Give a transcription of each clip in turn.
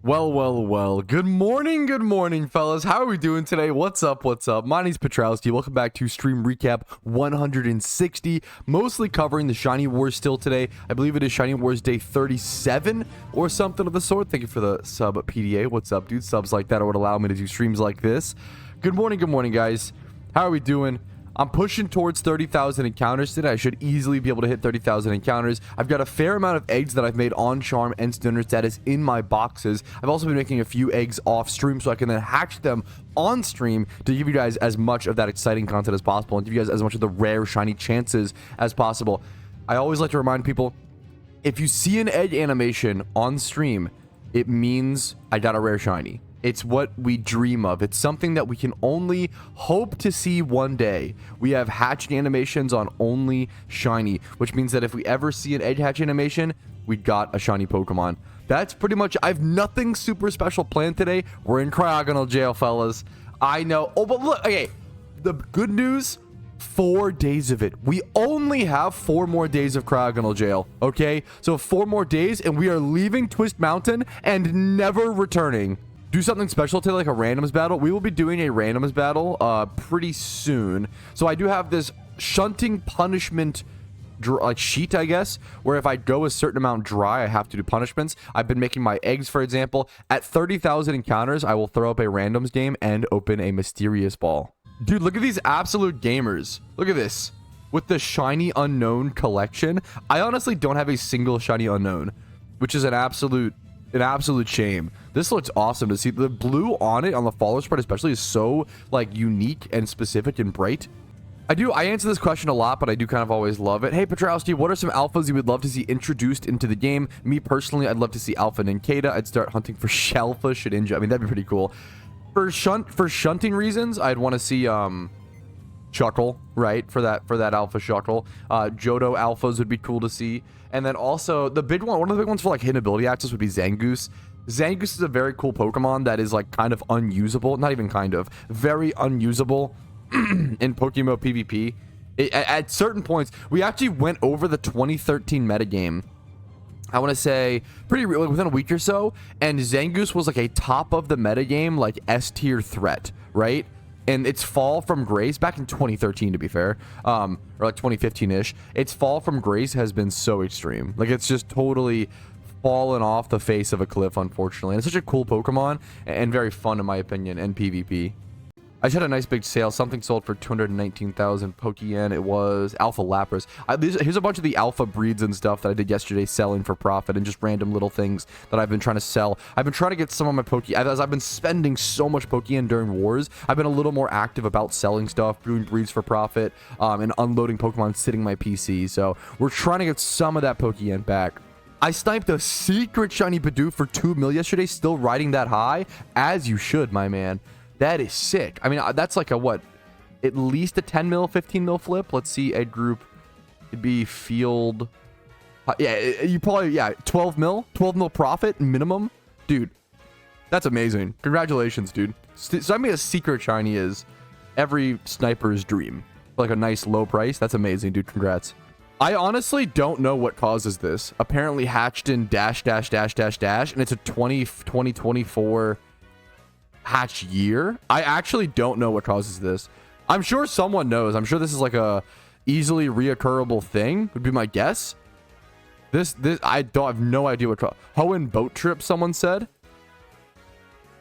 Well. Good morning, fellas. How are we doing today? What's up? My name's Patrouski. Welcome back to Stream Recap 160. Mostly covering the Shiny Wars still today. I believe it is Shiny Wars Day 37 or something of the sort. Thank you for the sub, PDA. What's up, dude? Subs like that would allow me to do streams like this. Good morning, guys. How are we doing? I'm pushing towards 30,000 encounters today. I should easily be able to hit 30,000 encounters. I've got a fair amount of eggs that I've made on Charm and Stunner status in my boxes. I've also been making a few eggs off stream so I can then hatch them on stream to give you guys as much of that exciting content as possible and give you guys as much of the rare shiny chances as possible. I always like to remind people, if you see an egg animation on stream, it means I got a rare shiny. It's what we dream of. It's something that we can only hope to see one day. We have hatching animations on only shiny, which means that if we ever see an egg hatch animation, we got a shiny Pokemon. That's pretty much, I have nothing super special planned today. We're in cryogonal jail, fellas. I know. Oh, but look, okay. The good news, 4 days of it. We only have 4 more days of cryogonal jail, okay? So 4 more days and we are leaving Twist Mountain and never returning. Do something special today, like a randoms battle. We will be doing a randoms battle pretty soon. So I do have this shunting punishment sheet, I guess, where if I go a certain amount dry, I have to do punishments. I've been making my eggs, for example. At 30,000 encounters, I will throw up a randoms game and open a mysterious ball. Dude, look at these absolute gamers. Look at this. With the shiny unknown collection, I honestly don't have a single shiny unknown, which is an absolute shame. This looks awesome to see. The blue on it, on the follower spread especially, is so like unique and specific and bright. I answer this question a lot, but I do kind of always love it. Hey Patrouski, what are some alphas you would love to see introduced into the game? Me personally, I'd love to see Alpha Ninkata. I'd start hunting for Shelfa, Shedinja. I mean, that'd be pretty cool. For shunting reasons, I'd want to see Chuckle, right? For that alpha Chuckle. Johto alphas would be cool to see. And then also the big one of the big ones for like hidden ability access would be Zangoose. Zangoose is a very cool Pokemon that is like kind of unusable. Not even kind of. Very unusable in PokeMMO PvP. At certain points, we actually went over the 2013 metagame. I want to say pretty really within a week or so. And Zangoose was like a top of the metagame, like S tier threat, right? And its fall from grace back in 2013, to be fair, or like 2015-ish, its fall from grace has been so extreme. Like, it's just totally fallen off the face of a cliff, unfortunately. And it's such a cool Pokemon and very fun, in my opinion, in PvP. I just had a nice big sale. Something sold for 219,000 Pokeyen. It was Alpha Lapras. Here's a bunch of the alpha breeds and stuff that I did yesterday selling for profit and just random little things that I've been trying to sell. I've been trying to get some of my as I've been spending so much Pokeyen during wars, I've been a little more active about selling stuff, doing breeds for profit, and unloading Pokemon sitting my PC. So we're trying to get some of that Pokeyen back. I sniped a secret shiny Bidoof for 2 mil yesterday, still riding that high, as you should, my man. That is sick. I mean, that's like a what? At least a 10 mil, 15 mil flip. Let's see, egg group. It'd be field. Yeah, you probably, yeah, 12 mil profit minimum. Dude, that's amazing. Congratulations, dude. So I mean, a secret shiny is every sniper's dream. Like a nice low price. That's amazing, dude. Congrats. I honestly don't know what causes this. Apparently hatched in dash, and it's a 2024 hatch year. I actually don't know what causes this. I'm sure someone knows. I'm sure this is like a easily reoccurable thing, would be my guess. This I have no idea what Hoenn boat trip, someone said.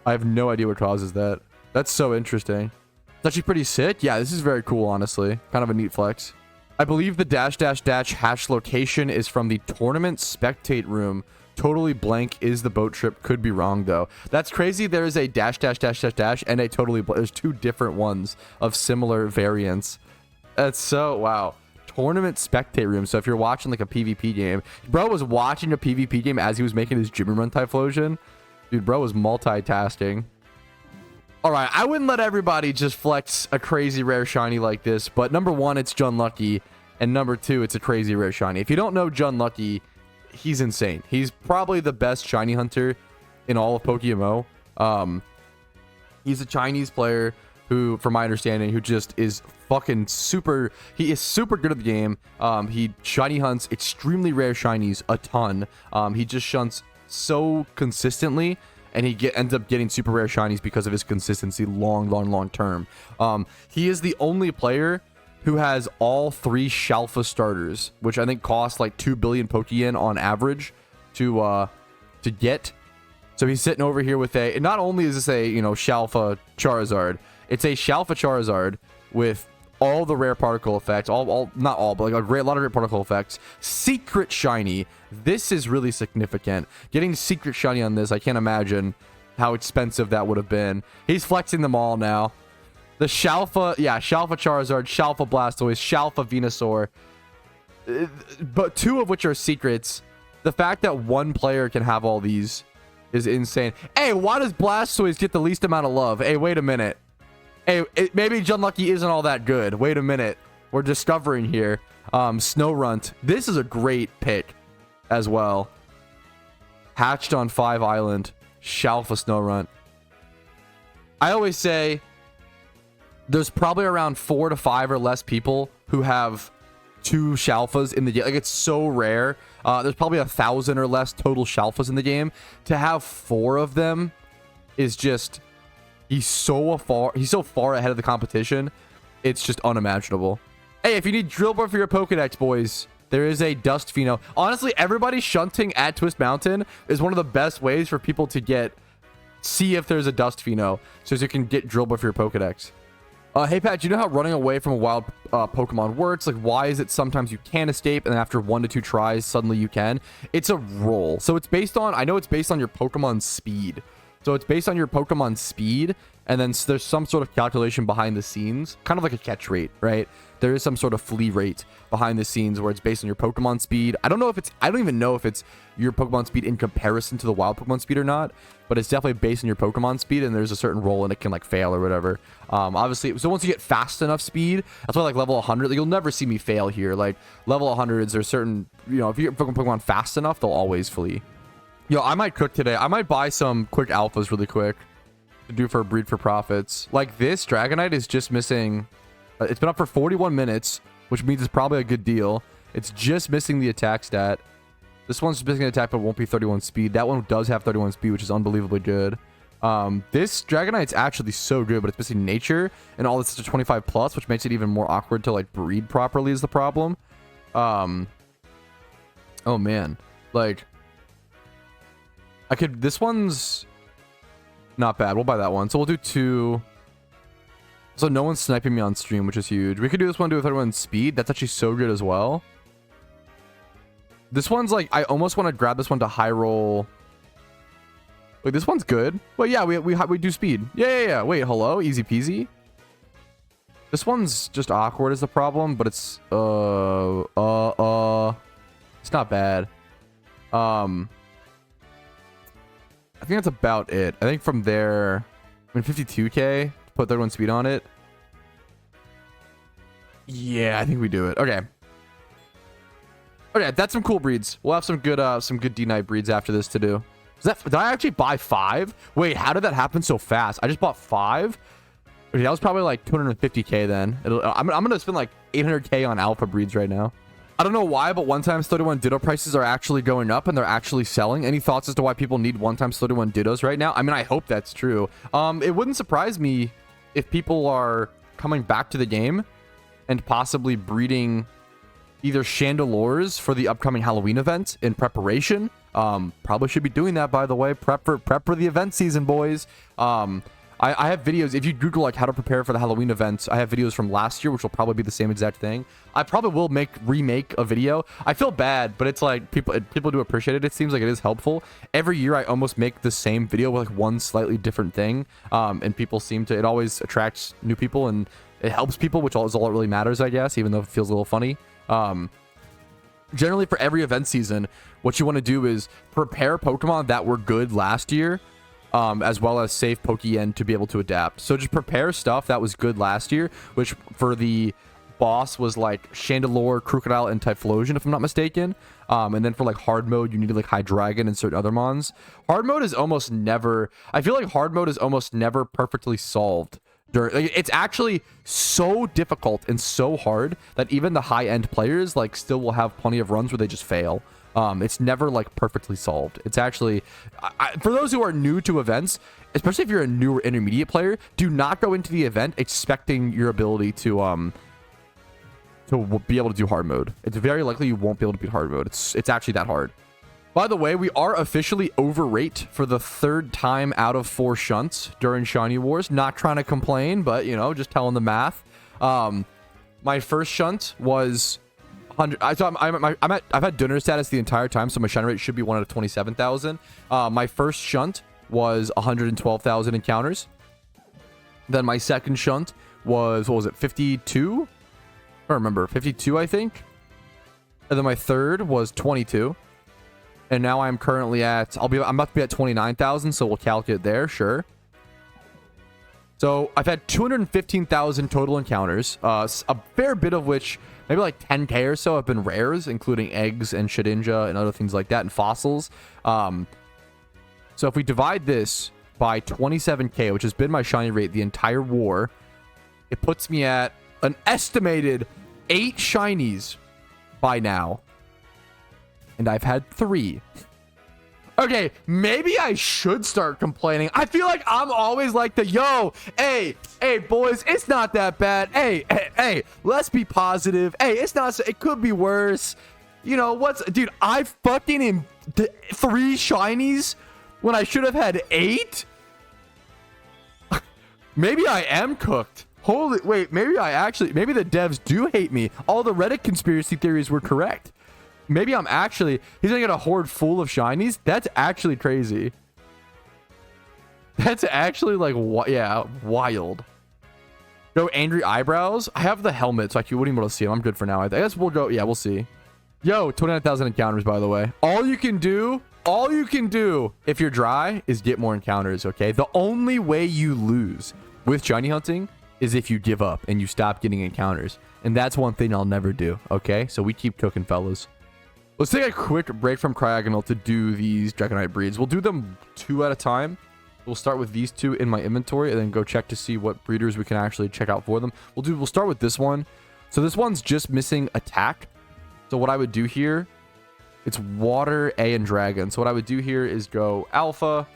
I have no idea what causes that. That's so interesting. It's actually pretty sick. Yeah, this is very cool, honestly. Kind of a neat flex. I believe the dash hatch location is from the tournament spectate room. Totally blank is the boat trip. Could be wrong though. That's crazy. There is a dash and a totally there's 2 different ones of similar variants. That's so wow. Tournament spectate room. So if you're watching like a PvP game, bro was watching a PvP game as he was making his Jimmy Run Typhlosion. Dude, bro was multitasking. All right, I wouldn't let everybody just flex a crazy rare shiny like this, but number 1, it's Jun Lucky, and number 2, it's a crazy rare shiny. If you don't know Jun Lucky, he's insane. He's probably the best shiny hunter in all of PokeMMO. He's a Chinese player who, from my understanding, who just is fucking super. He is super good at the game. He shiny hunts extremely rare shinies a ton. He just shunts so consistently and he ends up getting super rare shinies because of his consistency long term. He is the only player who has all 3 Shalfa starters, which I think cost like 2 billion Pokeyen on average to get. So he's sitting over here with a, not only is this a, you know, Shalfa Charizard, it's a Shalfa Charizard with all the rare particle effects, not all, but like a lot of rare particle effects. Secret shiny. This is really significant. Getting secret shiny on this, I can't imagine how expensive that would have been. He's flexing them all now. The Shalfa, yeah, Shalfa Charizard, Shalfa Blastoise, Shalfa Venusaur, but 2 of which are secrets. The fact that 1 player can have all these is insane. Hey, why does Blastoise get the least amount of love? Hey, wait a minute. Hey, maybe Junlucky isn't all that good. Wait a minute. We're discovering here. Snorunt. This is a great pick as well. Hatched on 5 Island. Shalfa Snorunt. I always say there's probably around 4 to 5 or less people who have 2 Shalfas in the game. Like, it's so rare. There's probably 1,000 or less total Shalfas in the game. To have 4 of them is just, he's so far ahead of the competition. It's just unimaginable. Hey, if you need Drillbur for your Pokedex, boys, there is a Dust Pheno. Honestly, everybody shunting at Twist Mountain is one of the best ways for people to see if there's a Dust Pheno, so you can get Drillbur for your Pokedex. Hey Pat, do you know how running away from a wild Pokemon works? Like, why is it sometimes you can't escape and then after 1 to 2 tries suddenly you can? It's a roll. So it's based on, I know it's based on your Pokemon speed. So it's based on your Pokemon speed, and then there's some sort of calculation behind the scenes, kind of like a catch rate, right? There is some sort of flee rate behind the scenes where it's based on your Pokemon speed. I don't even know if it's your Pokemon speed in comparison to the wild Pokemon speed or not, but it's definitely based on your Pokemon speed, and there's a certain roll and it can like fail or whatever. Obviously, so once you get fast enough speed, that's why like level 100, like, you'll never see me fail here. Like level 100s, there's certain, you know, if you get Pokemon fast enough, they'll always flee. Yo, I might cook today. I might buy some quick alphas really quick to do for Breed for Profits. Like, this Dragonite is just missing. It's been up for 41 minutes, which means it's probably a good deal. It's just missing the attack stat. This one's missing an attack, but won't be 31 speed. That one does have 31 speed, which is unbelievably good. This Dragonite's actually so good, but it's missing nature, and all this is a 25 plus, which makes it even more awkward to like breed properly is the problem. Oh man, like, this one's not bad. We'll buy that one. So we'll do 2. So no one's sniping me on stream, which is huge. We could do this one, do a 31 speed. That's actually so good as well. This one's like, I almost want to grab this one to high roll. Wait, this one's good. Well, yeah, we do speed. Yeah. Wait, hello? Easy peasy. This one's just awkward is the problem, but it's, it's not bad. I think that's about it. I think from there, I mean, 52k, put 31 speed on it. Yeah, I think we do it. Okay. Okay, that's some cool breeds. We'll have some good D-Knight breeds after this to do. Did I actually buy 5? Wait, how did that happen so fast? I just bought 5? Okay, that was probably like 250k then. I'm gonna spend like 800k on alpha breeds right now. I don't know why, but 1x31 Ditto prices are actually going up and they're actually selling. Any thoughts as to why people need 1x31 Dittos right now? I mean, I hope that's true. It wouldn't surprise me if people are coming back to the game and possibly breeding either Chandelures for the upcoming Halloween event in preparation. Probably should be doing that, by the way. Prep for the event season, boys. I have videos. If you Google like how to prepare for the Halloween events, I have videos from last year, which will probably be the same exact thing. I probably will remake a video. I feel bad, but it's like people do appreciate it. It seems like it is helpful. Every year, I almost make the same video with like one slightly different thing, and people seem to. It always attracts new people and it helps people, which is all that really matters, I guess. Even though it feels a little funny. Generally, for every event season, what you want to do is prepare Pokemon that were good last year. As well as save Pokeyen to be able to adapt. So just prepare stuff that was good last year, which for the boss was like Chandelure, Crocodile, and Typhlosion, if I'm not mistaken. And then for like hard mode, you needed like Hydreigon and certain other mons. Hard mode is almost never... I feel like hard mode is almost never perfectly solved. It's actually so difficult and so hard that even the high-end players like still will have plenty of runs where they just fail. It's never like perfectly solved. It's actually, for those who are new to events, especially if you're a new or intermediate player, do not go into the event expecting your ability to be able to do hard mode. It's very likely you won't be able to beat hard mode. It's actually that hard. By the way, we are officially overrate for the 3rd time out of 4 shunts during Shiny Wars. Not trying to complain, but you know, just telling the math. My first shunt was 100. So I've had donor status the entire time, so my shiny rate should be 1 out of 27,000. My first shunt was 112,000 encounters. Then my second shunt was, what was it, 52? I don't remember, 52, I think. And then my third was 22. And now I'm currently at, I'm about to be at 29,000, so we'll calculate there, sure. So I've had 215,000 total encounters, a fair bit of which, maybe like 10k or so, have been rares, including eggs and Shedinja and other things like that, and fossils. So if we divide this by 27k, which has been my shiny rate the entire war, it puts me at an estimated 8 shinies by now. And I've had 3. Okay, maybe I should start complaining. I feel like I'm always like hey, boys, it's not that bad. Hey, let's be positive. Hey, it's not, it could be worse. You know, dude, I fucking am 3 shinies when I should have had 8? Maybe I am cooked. Wait, maybe the devs do hate me. All the Reddit conspiracy theories were correct. Maybe he's gonna get a horde full of shinies. That's actually crazy. That's actually like, yeah, wild. Go angry eyebrows. I have the helmet, so I wouldn't be able to see him. I'm good for now. I guess we'll go. Yeah, we'll see. Yo, 29,000 encounters, by the way. All you can do if you're dry is get more encounters, okay? The only way you lose with shiny hunting is if you give up and you stop getting encounters. And that's one thing I'll never do, okay? So we keep cooking, fellas. Let's take a quick break from CRYOGONAL to do these Dragonite breeds. We'll do them 2 at a time. We'll start with these 2 in my inventory and then go check to see what breeders we can actually check out for them. We'll start with this one. So this one's just missing attack. So what I would do here, it's water, A, and dragon. So what I would do here is go alpha,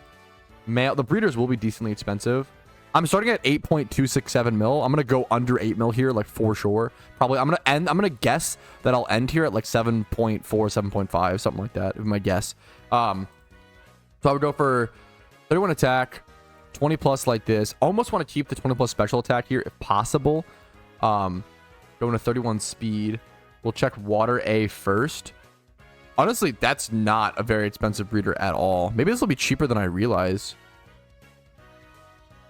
male. The breeders will be decently expensive. I'm starting at 8.267 mil. I'm going to go under 8 mil here, like for sure. Probably, I'm going to guess that I'll end here at like 7.4, 7.5, something like that, is my guess. So I would go for 31 attack, 20 plus like this. Almost want to keep the 20 plus special attack here if possible. Going to 31 speed. We'll check water A first. Honestly, that's not a very expensive breeder at all. Maybe this will be cheaper than I realize.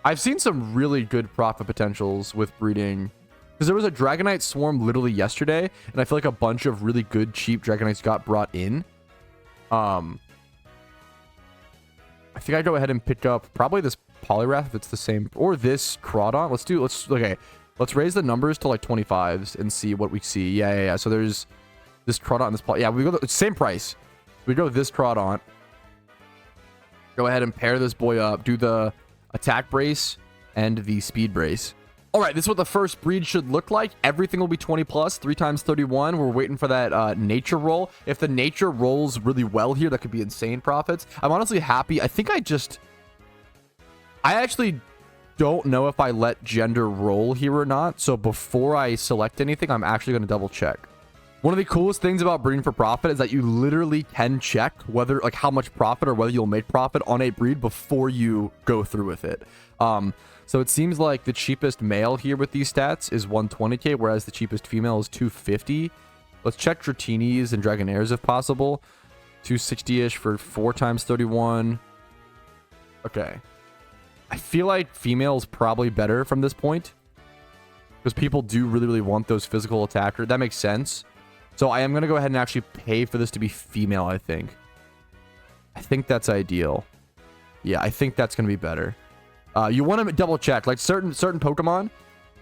I've seen some really good profit potentials with breeding, because there was a Dragonite swarm literally yesterday, and I feel like a bunch of really good cheap Dragonites got brought in. I think I'd go ahead and pick up probably this Poliwrath if it's the same, or this Crawdon. Let's raise the numbers to like 25s and see what we see. Yeah. So there's this Crawdon, this Poly. Yeah, we go the same price. We go this Crawdon. Go ahead and pair this boy up. Do the attack brace and the speed brace. All right, this is what the first breed should look like. Everything will be 20 plus, 3 times 31. We're waiting for that nature roll. If the nature rolls really well here, that could be insane profits. I'm honestly happy. I actually don't know if I let gender roll here or not. So before I select anything, I'm actually going to double check. One of the coolest things about breeding for profit is that you literally can check whether, like, how much profit or whether you'll make profit on a breed before you go through with it. So it seems like the cheapest male here with these stats is 120k, whereas the cheapest female is 250. Let's check Dratinis and Dragonairs if possible. 260-ish for 4 times 31. Okay. I feel like female is probably better from this point, because people do really want those physical attacker. That makes sense. So I am going to go ahead and actually pay for this to be female, I think. I think that's ideal. Yeah, I think that's going to be better. You want to double check. Like certain Pokemon,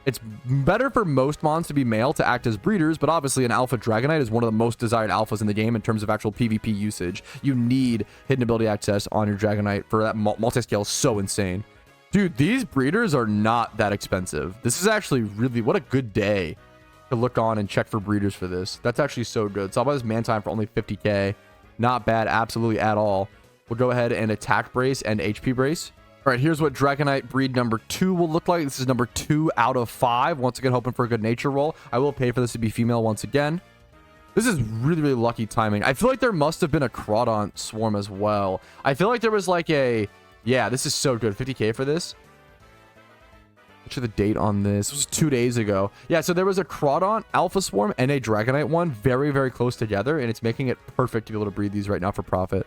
it's better for most mons to be male to act as breeders, but obviously an Alpha Dragonite is one of the most desired alphas in the game in terms of actual PvP usage. You need hidden ability access on your Dragonite for that multi-scale is so insane. Dude, these breeders are not that expensive. This is actually really, what a good day to look on and check for breeders for this. That's actually so good. So I'll buy this Mantine for only 50k. Not bad, absolutely at all. We'll go ahead and attack brace and HP brace. All right, here's what Dragonite breed number 2 will look like. This is number 2 out of 5. Once again, hoping for a good nature roll. I will pay for this to be female once again. This is really, really lucky timing. I feel like there must have been a Crawdont swarm as well. I feel like there was like a... Yeah, this is so good. 50k for this. What's the date on this? It was 2 days ago. Yeah, so there was a Crawdont Alpha Swarm and a Dragonite one very, very close together, and it's making it perfect to be able to breed these right now for profit.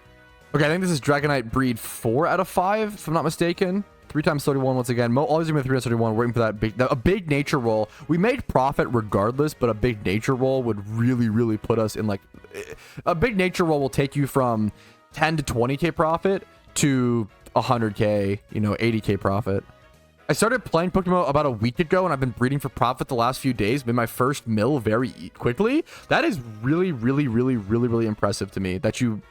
Okay, I think this is Dragonite breed 4 out of 5, if I'm not mistaken. 3 times 31 once again. Always gonna be 3 times 31. We're waiting for that big nature roll. We made profit regardless, but a big nature roll would really, really put us in like... A big nature roll will take you from 10 to 20k profit to 100k, you know, 80k profit. I started playing PokeMMO about a week ago, and I've been breeding for profit the last few days. Made my first mill very quickly. That is really, really, really, really, really impressive to me that you've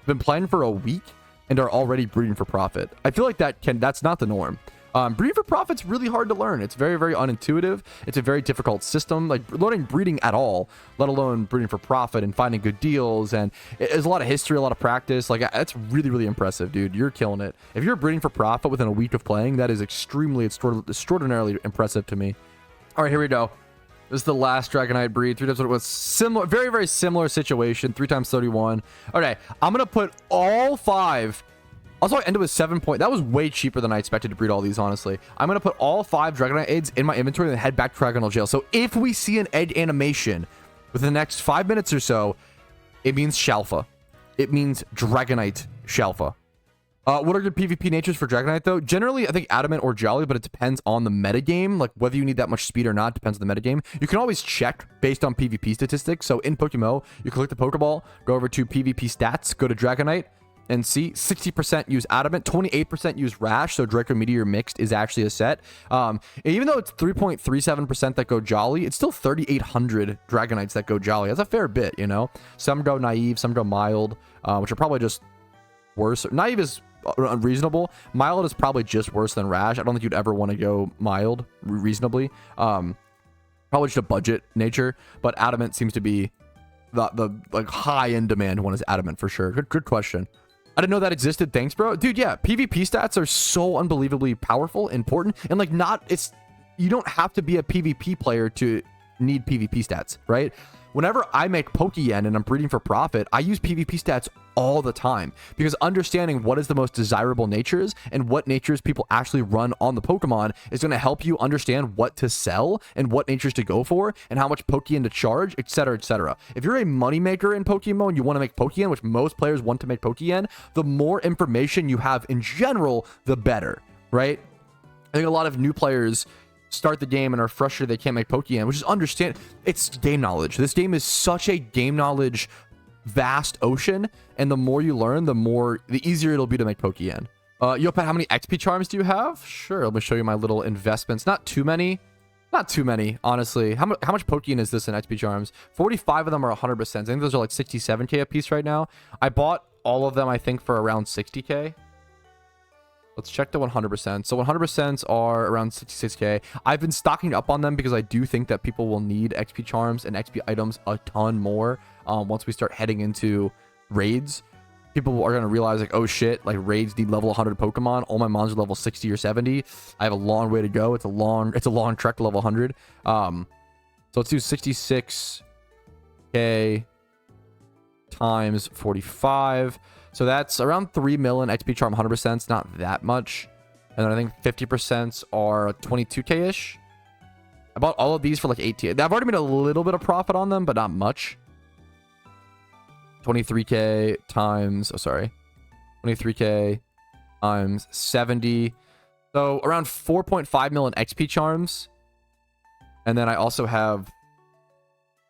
been playing for a week and are already breeding for profit. I feel like that's not the norm. Breeding for profit's really hard to learn. It's very, very unintuitive. It's a very difficult system. Like learning breeding at all, let alone breeding for profit and finding good deals. And there's a lot of history, a lot of practice. Like that's really, really impressive, dude. You're killing it. If you're breeding for profit within a week of playing, that is extraordinarily impressive to me. All right, here we go. This is the last Dragonite breed. 3 times it was similar, very, very similar situation. 3 times 31. Okay, I'm gonna put all 5. Also, I ended with 7 point. That was way cheaper than I expected to breed all these, honestly. I'm gonna put all 5 Dragonite eggs in my inventory and then head back to Trigonal Jail. So if we see an egg animation within the next 5 minutes or so, it means Shalfa. It means Dragonite Shalfa. What are good PvP natures for Dragonite, though? Generally, I think Adamant or Jolly, but it depends on the metagame. Like, whether you need that much speed or not depends on the metagame. You can always check based on PvP statistics. So, in PokeMMO, you click the Pokeball, go over to PvP stats, go to Dragonite, and see 60% use Adamant, 28% use Rash, so Draco Meteor Mixed is actually a set. And even though it's 3.37% that go Jolly, it's still 3,800 Dragonites that go Jolly. That's a fair bit, you know? Some go Naive, some go Mild, which are probably just worse. Naive is unreasonable. Mild is probably just worse than Rash. I don't think you'd ever want to go Mild reasonably. Probably just a budget nature, but Adamant seems to be the like high in demand one is Adamant for sure. Good question. I didn't know that existed. Thanks, bro. Dude, yeah, PvP stats are so unbelievably powerful, important, and like you don't have to be a PvP player to need PvP stats, right? Whenever I make Pokeyen and I'm breeding for profit, I use PvP stats all the time because understanding what is the most desirable natures and what natures people actually run on the Pokemon is going to help you understand what to sell and what natures to go for and how much Pokeyen to charge, etc., etc. If you're a moneymaker in Pokemon and you want to make Pokeyen, which most players want to make Pokeyen, the more information you have in general, the better, right? I think a lot of new players start the game and are frustrated they can't make Pokeyen, which is it's game knowledge. This game is such a game knowledge vast ocean, and the more you learn, the easier it'll be to make Pokeyen. Yopat, how many XP charms do you have? Sure, let me show you my little investments. Not too many, honestly. How much Pokeyen is this in XP charms? 45 of them are 100%. I think those are like 67k a piece right now. I bought all of them, I think, for around 60k. Let's check the 100%. So 100% are around 66k. I've been stocking up on them because I do think that people will need XP charms and XP items a ton more once we start heading into raids. People are going to realize like, oh shit, like raids need level 100 Pokemon. All my mons are level 60 or 70. I have a long way to go. It's a long trek to level 100. So let's do 66k times 45. So that's around 3 mil in XP charm 100%. It's not that much. And then I think 50% are 22k-ish. I bought all of these for like 18. I've already made a little bit of profit on them, but not much. 23k times, 23k times 70. So around 4.5 mil in XP charms. And then I also have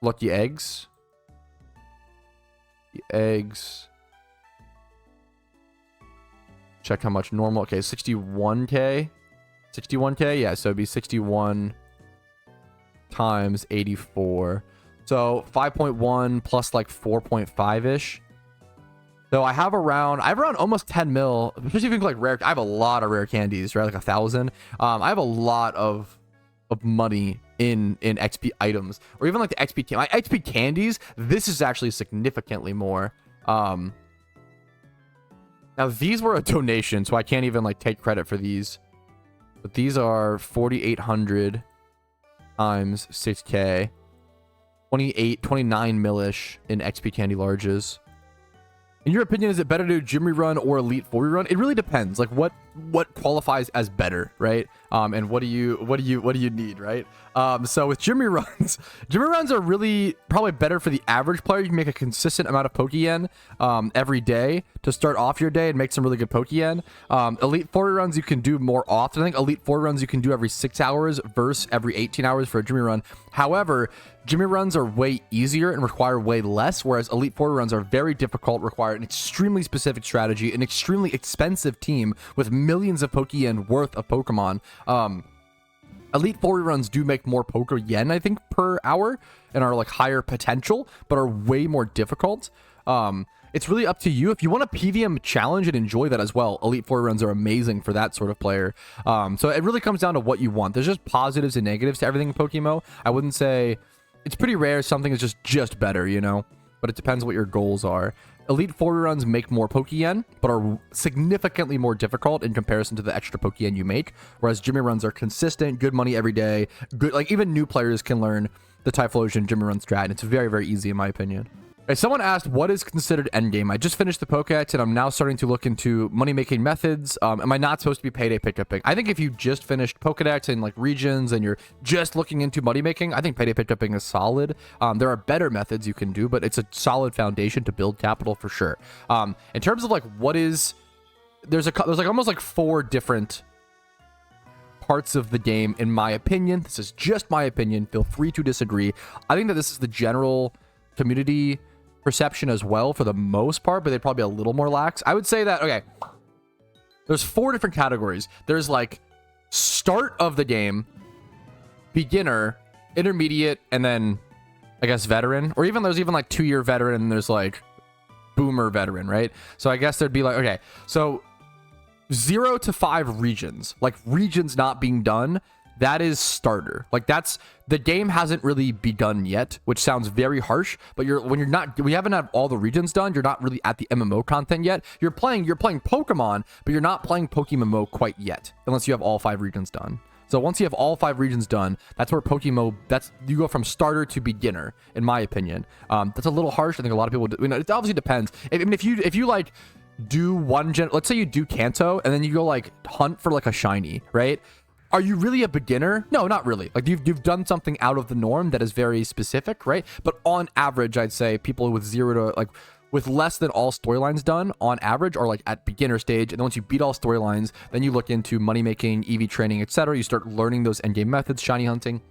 lucky eggs. The eggs. Check how much normal. Okay, 61k. 61k? Yeah, so it'd be 61 times 84. So 5.1 plus like 4.5-ish. So I have around almost 10 mil. Especially if you think like rare. I have a lot of rare candies, right? Like 1,000. I have a lot of money in XP items. Or even like the XP, my XP candies. This is actually significantly more. Now, these were a donation, so I can't even, like, take credit for these. But these are 4,800 times 6K. 29 millish in XP Candy Larges. In your opinion, is it better to do Gym Rerun or Elite 4 Rerun? It really depends. Like what qualifies as better, right? And what do you need, right? So with Gym Reruns are really probably better for the average player. You can make a consistent amount of Pokeyen every day to start off your day and make some really good Pokeyen. Elite 4 Reruns you can do more often. I think Elite 4 Reruns you can do every 6 hours versus every 18 hours for a Gym Rerun. However, Gym Reruns are way easier and require way less, whereas Elite 4 Reruns are very difficult, require an extremely specific strategy, an extremely expensive team with millions of Pokeyen worth of Pokemon. Elite 4 Reruns do make more Pokeyen, I think, per hour and are like higher potential, but are way more difficult. It's really up to you. If you want a PVM challenge and enjoy that as well, Elite 4 Reruns are amazing for that sort of player. So it really comes down to what you want. There's just positives and negatives to everything in PokeMMO. I wouldn't say... It's pretty rare something is just better, you know? But it depends what your goals are. Elite 4 Reruns make more Pokeyen, but are significantly more difficult in comparison to the extra Pokeyen you make. Whereas Gym Reruns are consistent, good money every day. Good, like even new players can learn the Typhlosion Gym Rerun strat, and it's very, very easy in my opinion. Okay, someone asked, what is considered endgame? I just finished the Pokedex, and I'm now starting to look into money-making methods. Am I not supposed to be payday pickupping? I think if you just finished Pokedex and like regions and you're just looking into money-making, I think payday pickupping is solid. There are better methods you can do, but it's a solid foundation to build capital for sure. In terms of like what is... There's like almost like 4 different parts of the game, in my opinion. This is just my opinion. Feel free to disagree. I think that this is the general community perception as well for the most part, but they'd probably be a little more lax. I would say that, okay, there's 4 different categories. There's like start of the game, beginner, intermediate, and then I guess veteran, or even there's even like 2-year veteran, and there's like boomer veteran, right? So I guess there'd be like, okay, so 0 to 5 regions, like regions not being done, that is starter. Like that's, the game hasn't really begun yet, which sounds very harsh, but we haven't had all the regions done, you're not really at the MMO content yet. You're playing Pokemon, but you're not playing PokeMMO quite yet, unless you have all 5 regions done. So once you have all 5 regions done, that's where PokeMMO, you go from starter to beginner, in my opinion. That's a little harsh. I think a lot of people do, it obviously depends. I mean, if you like do let's say you do Kanto, and then you go like hunt for like a shiny, right? Are you really a beginner? No, not really. Like you've done something out of the norm that is very specific, right? But on average, I'd say people with 0 to like with less than all storylines done on average are like at beginner stage. And then once you beat all storylines, then you look into money making, EV training, etc. You start learning those endgame methods, shiny hunting.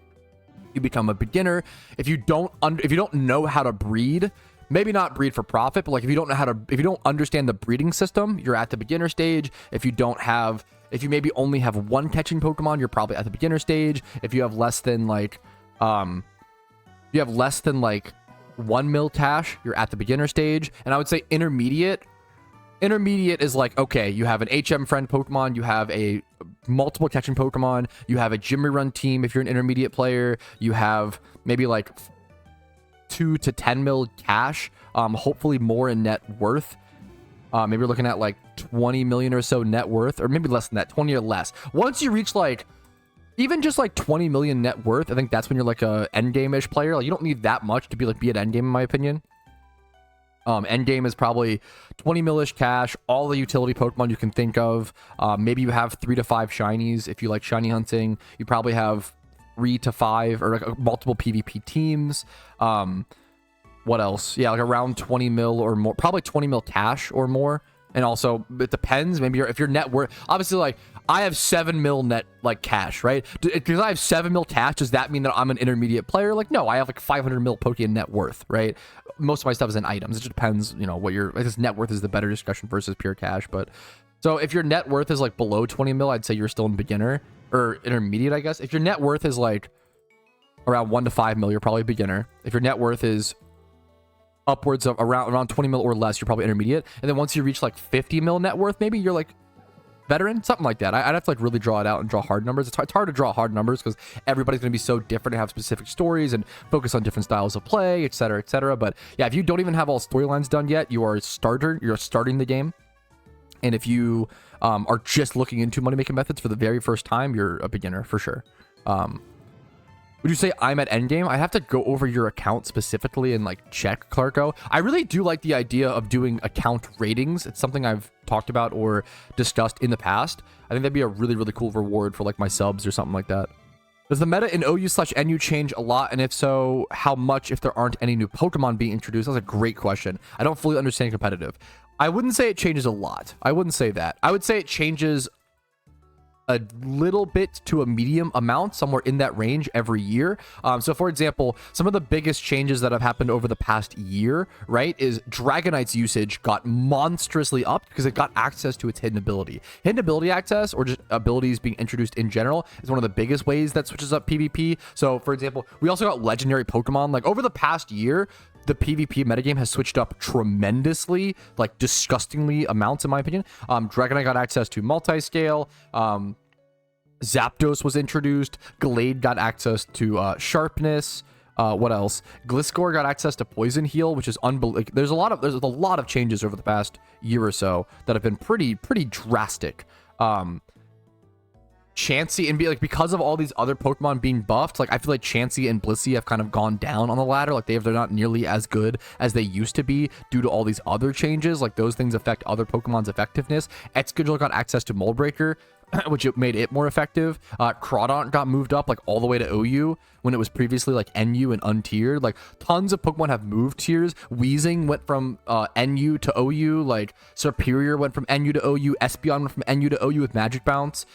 You become a beginner. If you don't know how to breed, maybe not breed for profit, but like if you don't understand the breeding system, you're at the beginner stage. If you maybe only have 1 catching Pokemon, you're probably at the beginner stage. If you have less than like 1 mil cash, you're at the beginner stage. And I would say intermediate is like, okay, you have an HM friend Pokemon, you have a multiple catching Pokemon, you have a Gym Rerun team if you're an intermediate player, you have maybe like 2 to 10 mil cash, hopefully more in net worth. Maybe you're looking at like 20 million or so net worth, or maybe less than that, 20 or less. Once you reach like even just like 20 million net worth, I think that's when you're like a endgame-ish player. Like you don't need that much to be at endgame, in my opinion. Endgame is probably 20 mil-ish cash, all the utility Pokemon you can think of. Maybe you have 3 to 5 shinies. If you like shiny hunting, you probably have 3 to 5 or like multiple PvP teams. What else? Yeah, like around 20 mil or more, probably 20 mil cash or more. And also it depends, maybe if your net worth, obviously like I have 7 mil net like cash, right? Because I have 7 mil cash, does that mean that I'm an intermediate player? Like no, I have like 500 mil Pokeyen net worth, right? Most of my stuff is in items. It just depends, you know, what I guess net worth is the better discussion versus pure cash. But so if your net worth is like below 20 mil, I'd say you're still in beginner or intermediate, I guess. If your net worth is like around 1 to 5 mil, you're probably beginner. If your net worth is upwards of around 20 mil or less, you're probably intermediate. And then once you reach like 50 mil net worth, maybe you're like veteran, something like that. I'd have to like really draw it out and draw hard numbers. It's hard to draw hard numbers because everybody's going to be so different and have specific stories and focus on different styles of play, etc., etc. But yeah, if you don't even have all storylines done yet, you're starting the game. And if you are just looking into money making methods for the very first time, you're a beginner for sure. Would you say I'm at endgame? I have to go over your account specifically and like check, Clarko. I really do like the idea of doing account ratings. It's something I've talked about or discussed in the past. I think that'd be a really, really cool reward for like my subs or something like that. Does the meta in OU/NU change a lot? And if so, how much if there aren't any new Pokemon being introduced? That's a great question. I don't fully understand competitive. I wouldn't say it changes a lot. I wouldn't say that. I would say it changes a little bit to a medium amount, somewhere in that range every year. So for example, some of the biggest changes that have happened over the past year, right, is Dragonite's usage got monstrously up because it got access to its hidden ability. Hidden ability access, or just abilities being introduced in general, is one of the biggest ways that switches up PvP. So for example, we also got legendary Pokemon. Like over the past year, the PvP metagame has switched up tremendously, like disgustingly amounts in my opinion. Dragonite got access to multi-scale. Zapdos was introduced. Glade got access to sharpness. What else? Gliscor got access to poison heal, which is unbelievable. There's a lot of changes over the past year or so that have been pretty drastic. Chansey and because of all these other Pokemon being buffed, like I feel like Chansey and Blissey have kind of gone down on the ladder. Like they're not nearly as good as they used to be due to all these other changes. Like those things affect other Pokemon's effectiveness. Excadrill got access to Moldbreaker, which it made it more effective. Crawdaunt got moved up like all the way to OU when it was previously like NU and untiered. Like tons of Pokemon have moved tiers. Weezing went from NU to OU. Like Superior went from NU to OU. Espeon went from NU to OU with Magic Bounce.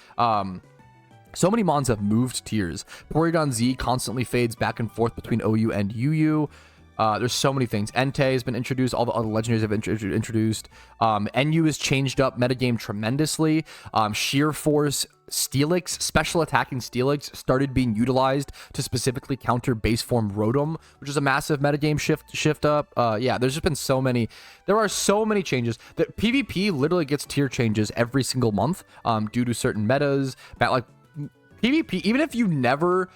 So many mons have moved tiers. Porygon Z constantly fades back and forth between OU and UU. There's so many things. Entei has been introduced. All the other legendaries have been introduced. NU has changed up metagame tremendously. Sheer Force Steelix, special attacking Steelix, started being utilized to specifically counter base form Rotom, which is a massive metagame shift up. Yeah, there's just been so many. There are so many changes. That PvP literally gets tier changes every single month due to certain metas. Like PvP, even if you never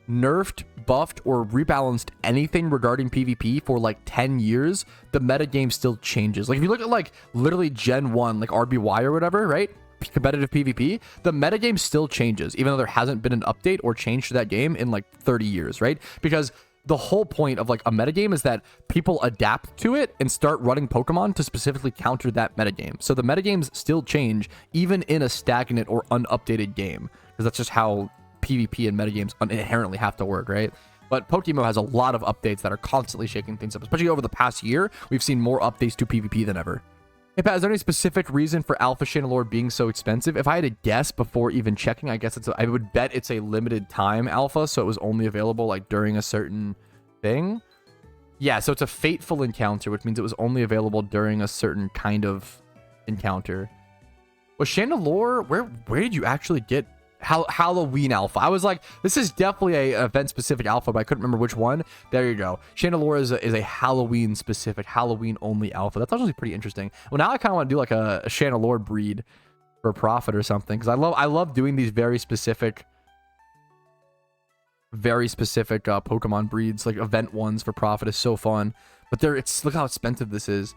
nerfed, buffed, or rebalanced anything regarding PvP for like 10 years, the metagame still changes. Like if you look at like literally Gen 1, like RBY or whatever, right? Competitive PvP, the metagame still changes, even though there hasn't been an update or change to that game in like 30 years, right? Because the whole point of like a metagame is that people adapt to it and start running Pokemon to specifically counter that metagame. So the metagames still change even in a stagnant or unupdated game, because that's just how PvP and metagames inherently have to work, right? But PokeMMO has a lot of updates that are constantly shaking things up, especially over the past year. We've seen more updates to PvP than ever. Hey Pat, is there any specific reason for Alpha Chandelure being so expensive? If I had to guess before even checking, I guess I would bet it's a limited time alpha, so it was only available like during a certain thing. Yeah, so it's a fateful encounter, which means it was only available during a certain kind of encounter. Was Chandelure, where did you actually get Halloween alpha? I was like, this is definitely a event specific alpha, but I couldn't remember which one. There you go. Chandelure is a Halloween specific, Halloween only alpha. That's actually pretty interesting. Well, now I kind of want to do like a Chandelure breed for profit or something, because I love doing these very specific Pokemon breeds, like event ones for profit is so fun. But look how expensive this is.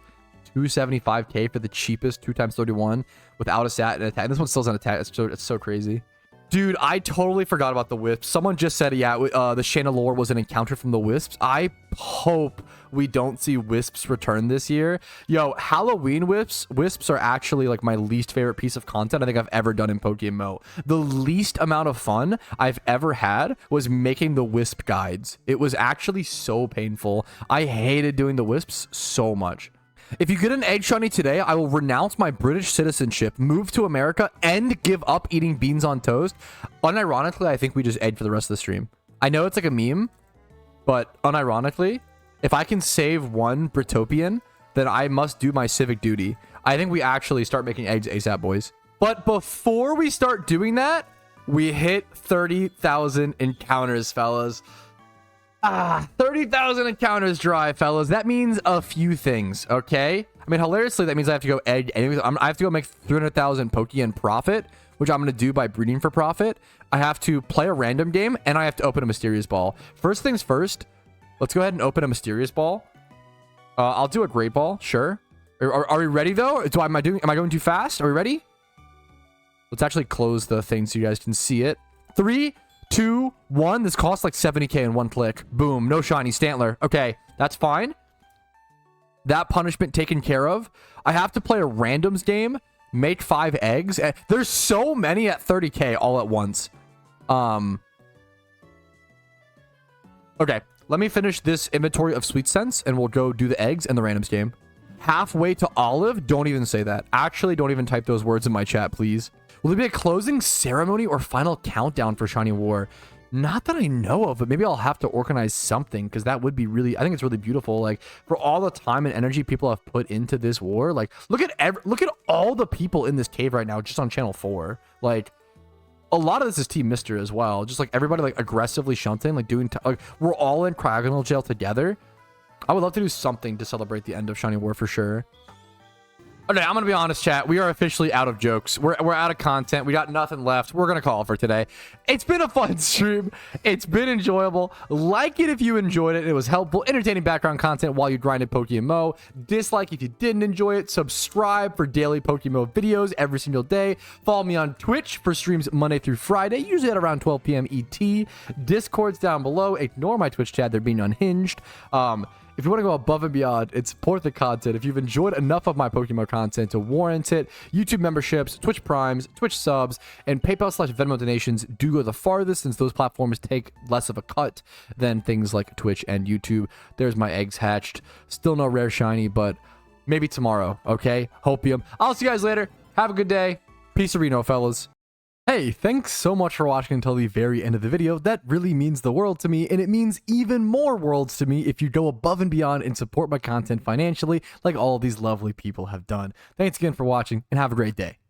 275k for the cheapest 2x31 without a stat and attack. And this one still has an attack. It's so crazy. Dude, I totally forgot about the Wisps. Someone just said, yeah, the Chandelure was an encounter from the Wisps. I hope we don't see Wisps return this year. Yo, Halloween Wisps are actually like my least favorite piece of content I think I've ever done in PokeMMO. The least amount of fun I've ever had was making the Wisp guides. It was actually so painful. I hated doing the Wisps so much. If you get an egg shiny today, I will renounce my British citizenship, move to America, and give up eating beans on toast. Unironically, I think we just egg for the rest of the stream. I know it's like a meme, but unironically, if I can save one Britopian, then I must do my civic duty. I think we actually start making eggs ASAP, boys. But before we start doing that, we hit 30,000 encounters, fellas. 30,000 encounters dry, fellas. That means a few things, okay? I mean, hilariously, that means I have to go egg anyways. I have to go make 300,000 Pokeyen profit, which I'm going to do by breeding for profit. I have to play a random game, and I have to open a mysterious ball. First things first, let's go ahead and open a mysterious ball. I'll do a great ball, sure. Are we ready though? Am I going too fast? Are we ready? Let's actually close the thing so you guys can see it. 3, 2, 1. This costs like 70k in one click. Boom. No shiny Stantler. Okay, that's fine. That punishment taken care of. I have to play a randoms game, make 5 eggs. There's so many at 30k all at once. Okay, let me finish this inventory of Sweet Scents and we'll go do the eggs and the randoms game. Halfway to Olive? Don't even say that. Actually, don't even type those words in my chat, please. Will there be a closing ceremony or final countdown for Shiny War? Not that I know of, but maybe I'll have to organize something because that would be really, I think it's really beautiful. Like for all the time and energy people have put into this war, like look at all the people in this cave right now, just on channel 4. Like a lot of this is Team Mister as well. Just like everybody like aggressively shunting, like doing, like we're all in cryogonal jail together. I would love to do something to celebrate the end of Shiny War for sure. Okay, I'm gonna be honest, chat. We are officially out of jokes. We're out of content. We got nothing left. We're gonna call it for today. It's been a fun stream. It's been enjoyable. Like it if you enjoyed it. It was helpful, entertaining background content while you grinded PokeMMO. Dislike if you didn't enjoy it. Subscribe for daily PokeMMO videos every single day. Follow me on Twitch for streams Monday through Friday, usually at around 12 p.m. ET. Discord's down below. Ignore my Twitch chat. They're being unhinged. If you want to go above and beyond and support the content, if you've enjoyed enough of my PokeMMO content to warrant it, YouTube memberships, Twitch Primes, Twitch subs, and PayPal/Venmo donations do go the farthest since those platforms take less of a cut than things like Twitch and YouTube. There's my eggs hatched. Still no rare shiny, but maybe tomorrow, okay? Hopium. I'll see you guys later. Have a good day. Peace Reno, fellas. Hey, thanks so much for watching until the very end of the video. That really means the world to me, and it means even more worlds to me if you go above and beyond and support my content financially like all of these lovely people have done. Thanks again for watching, and have a great day.